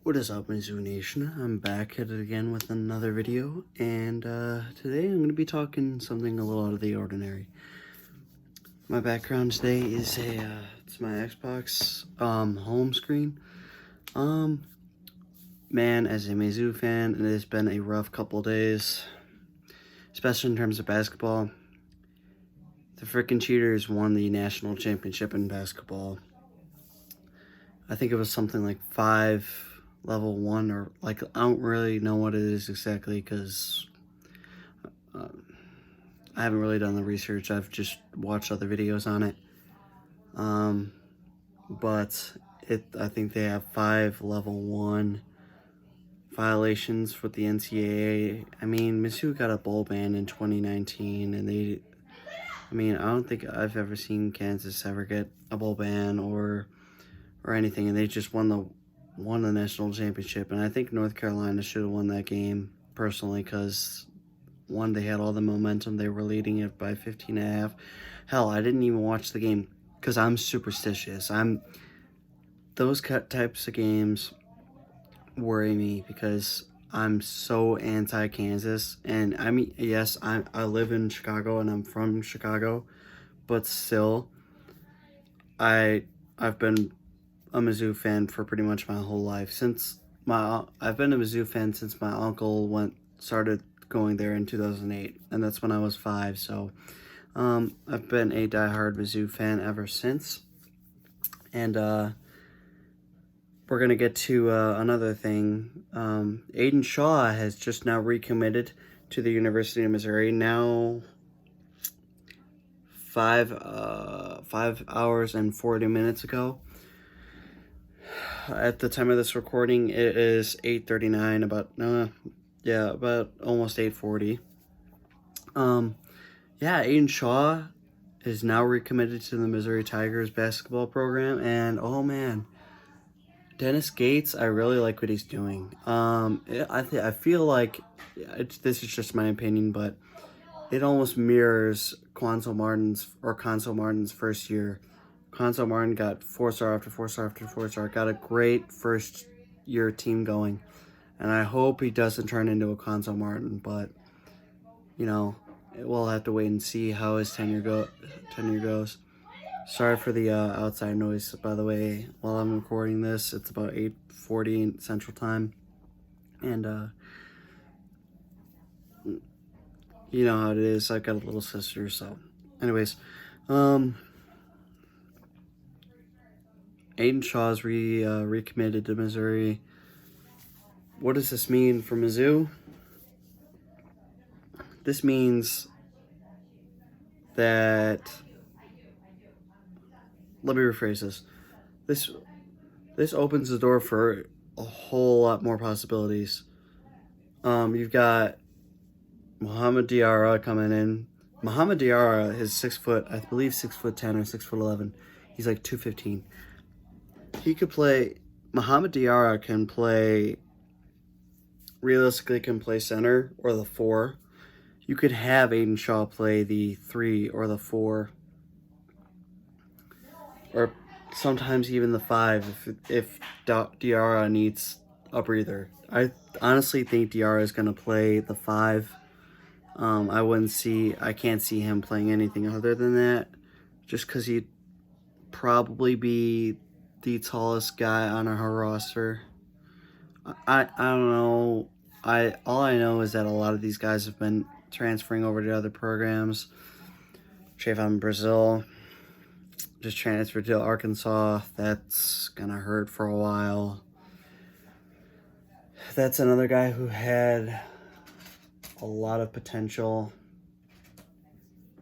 What is up, Mizzou Nation? I'm back at it again with another video, and today I'm going to be talking something a little out of the ordinary. My background today is it's my Xbox home screen. Man, as a Mizzou fan, it has been a rough couple days, especially in terms of basketball. The frickin' Cheaters won the national championship in basketball. I think it was something like 5 level 1, or like, I don't really know what it is exactly because I haven't really done the research. I've just watched other videos on it. But I think they have 5 level 1 violations with the NCAA. I mean, Mizzou got a bowl ban in 2019, and I don't think I've ever seen Kansas ever get a bowl ban or anything, and they just won the national championship. And I think North Carolina should have won that game, personally, because one, they had all the momentum. They were leading it by 15.5. Hell, I didn't even watch the game because I'm superstitious. Those types of games worry me because I'm so anti-Kansas. And I mean, yes, I live in Chicago and I'm from Chicago, but still, I've been a Mizzou fan for pretty much my whole life. I've been a Mizzou fan since my uncle started going there in 2008, and that's when I was 5. So I've been a diehard Mizzou fan ever since. And we're gonna get to another thing. AIDAN Shaw has just now recommitted to the University of Missouri. Now 5 hours and 40 minutes ago. At the time of this recording, it is 8:39, about almost 8:40. AIDAN Shaw is now recommitted to the Missouri Tigers basketball program, and oh man, Dennis Gates, I really like what he's doing. I feel like this is just my opinion, but it almost mirrors Quanzo Martin's first year. Quanzo Martin got 4-star after 4-star after 4-star, got a great first year team going, and I hope he doesn't turn into a Quanzo Martin, but we'll have to wait and see how his tenure goes. Sorry for the outside noise, by the way. While I'm recording this, it's about 8:40 Central Time, and you know how it is. I've got a little sister, so anyways, AIDAN Shaw's recommitted to Missouri. What does this mean for Mizzou? This means that, let me rephrase this. This opens the door for a whole lot more possibilities. You've got Mohamed Diarra coming in. Mohamed Diarra is 6 foot, I believe 6'10" or 6'11". He's like 215. He could play. Mohamed Diarra realistically can play center or the 4. You could have AIDAN Shaw play the 3 or the 4, or sometimes even the 5 if Diarra needs a breather. I honestly think Diarra is going to play the 5. I can't see him playing anything other than that, just because he'd probably be the tallest guy on our roster. I don't know. All I know is that a lot of these guys have been transferring over to other programs. Trayvon Brazil just transferred to Arkansas. That's gonna hurt for a while. That's another guy who had a lot of potential,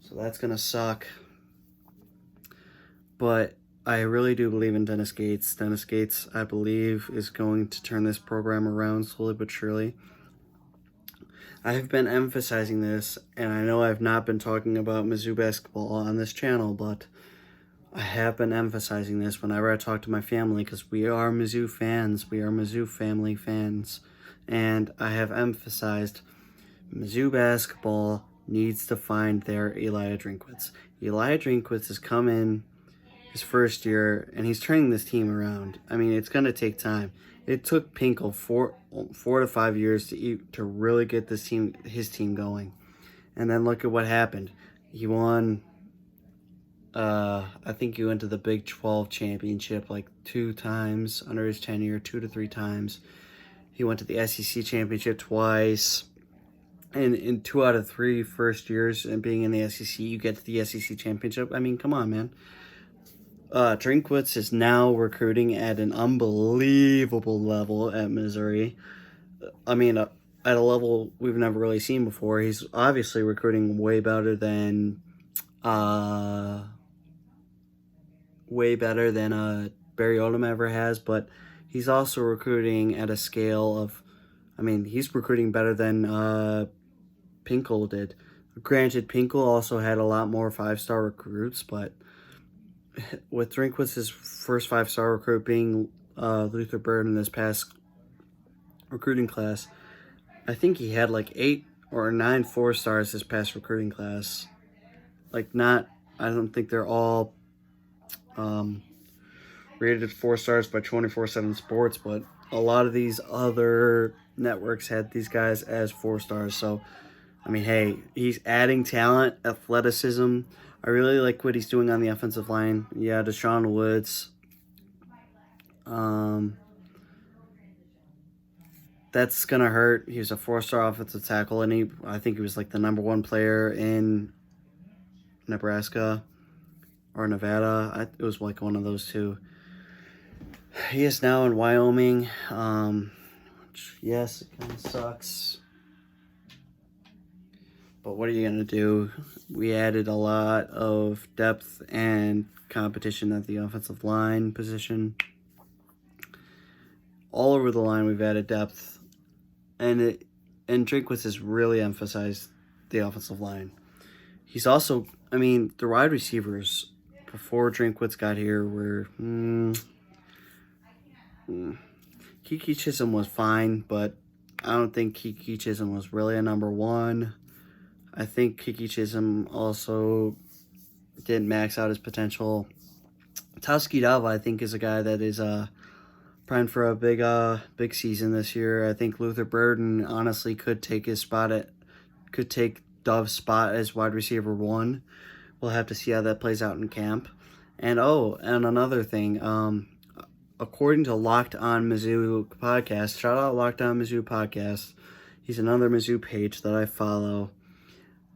so that's gonna suck. But I really do believe in Dennis Gates. Dennis Gates, I believe, is going to turn this program around slowly but surely. I have been emphasizing this, and I know I've not been talking about Mizzou basketball on this channel, but I have been emphasizing this whenever I talk to my family, because we are Mizzou fans. We are Mizzou family fans. And I have emphasized Mizzou basketball needs to find their Elijah Drinkwitz. Elijah Drinkwitz has come in his first year, and he's turning this team around. I mean, it's going to take time. It took Pinkel 4 to 5 years to really get his team going, and then look at what happened. He won. I think he went to the Big 12 championship like 2 times under his tenure, 2 to 3 times. He went to the SEC championship twice. And in 2 out of 3 first years and being in the SEC, you get to the SEC championship. I mean, come on, man. Drinkwitz is now recruiting at an unbelievable level at Missouri. I mean, at a level we've never really seen before. He's obviously recruiting way better than Barry Odom ever has, but he's also recruiting at a scale of, I mean, he's recruiting better than Pinkel did. Granted, Pinkel also had a lot more 5-star recruits, but with Drinkwitz's first 5-star recruit being Luther Bird in this past recruiting class, I think he had like 8 or 9 4-stars this past recruiting class. I don't think they're all rated 4 stars by 24/7 Sports, but a lot of these other networks had these guys as 4 stars. So, I mean, hey, he's adding talent, athleticism. I really like what he's doing on the offensive line. Yeah, Deshaun Woods. That's going to hurt. He was a 4-star offensive tackle, and I think he was like the #1 player in Nebraska or Nevada. It was like one of those two. He is now in Wyoming. Which, yes, it kind of sucks. But what are you going to do? We added a lot of depth and competition at the offensive line position. All over the line, we've added depth. And Drinkwitz has really emphasized the offensive line. He's also, I mean, the wide receivers before Drinkwitz got here were... Kiki Chisholm was fine, but I don't think Kiki Chisholm was really a #1. I think Kiki Chisholm also didn't max out his potential. Taskidava, I think, is a guy that is primed for a big season this year. I think Luther Burden honestly could take Dove's spot as wide receiver 1. We'll have to see how that plays out in camp. And another thing, according to Locked On Mizzou podcast, shout out Locked On Mizzou podcast. He's another Mizzou page that I follow.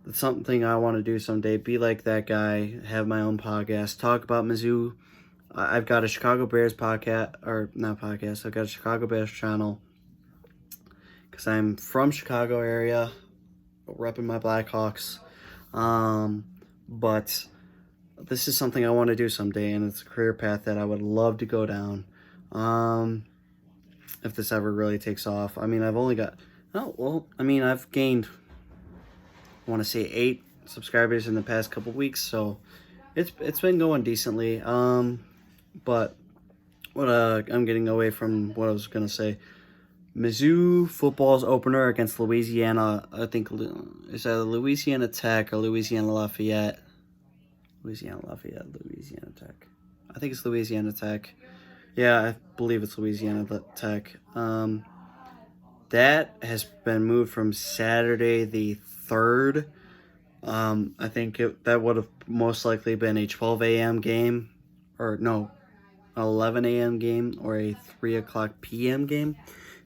It's something I want to do someday. Be like that guy. Have my own podcast. Talk about Mizzou. I've got a Chicago Bears podcast, or not podcast. I've got a Chicago Bears channel because I'm from Chicago area, repping my Blackhawks. But this is something I want to do someday, and it's a career path that I would love to go down. If this ever really takes off. I mean, I've gained, I want to say 8 subscribers in the past couple weeks, so it's been going decently. But I'm getting away from what I was gonna say. Mizzou football's opener against Louisiana. I think is that Louisiana Tech or Louisiana Lafayette. Louisiana Tech. I think it's Louisiana Tech. Yeah, I believe it's Louisiana Tech. That has been moved from Saturday the 3rd. I think that would have most likely been a 12 a.m. game. Or no, an 11 a.m. game or a 3 o'clock p.m. game.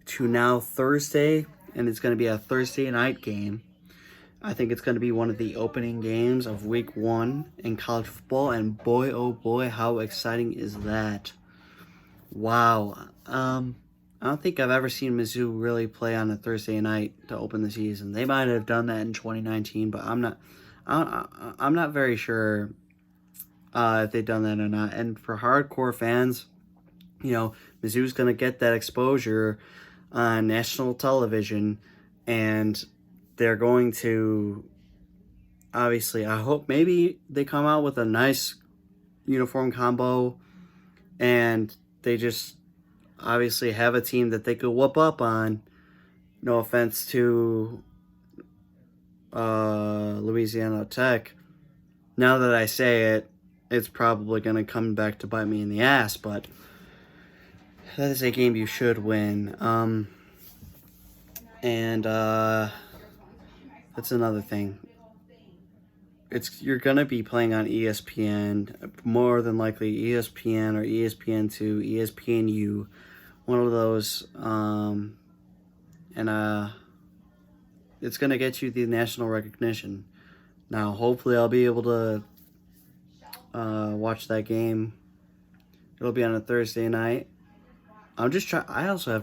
To now Thursday, and it's going to be a Thursday night game. I think it's going to be one of the opening games of week 1 in college football, and boy, oh boy, how exciting is that? Wow. I don't think I've ever seen Mizzou really play on a Thursday night to open the season. They might have done that in 2019, but I'm not very sure if they've done that or not. And for hardcore fans, Mizzou's going to get that exposure on national television, and they're going to, obviously, I hope maybe they come out with a nice uniform combo, and they just obviously have a team that they could whoop up on. No offense to Louisiana Tech. Now that I say it, it's probably going to come back to bite me in the ass, but that is a game you should win. And that's another thing. You're gonna be playing on ESPN, more than likely ESPN or ESPN2, ESPNU, one of those. And it's gonna get you the national recognition. Now, hopefully, I'll be able to watch that game. It'll be on a Thursday night. I also have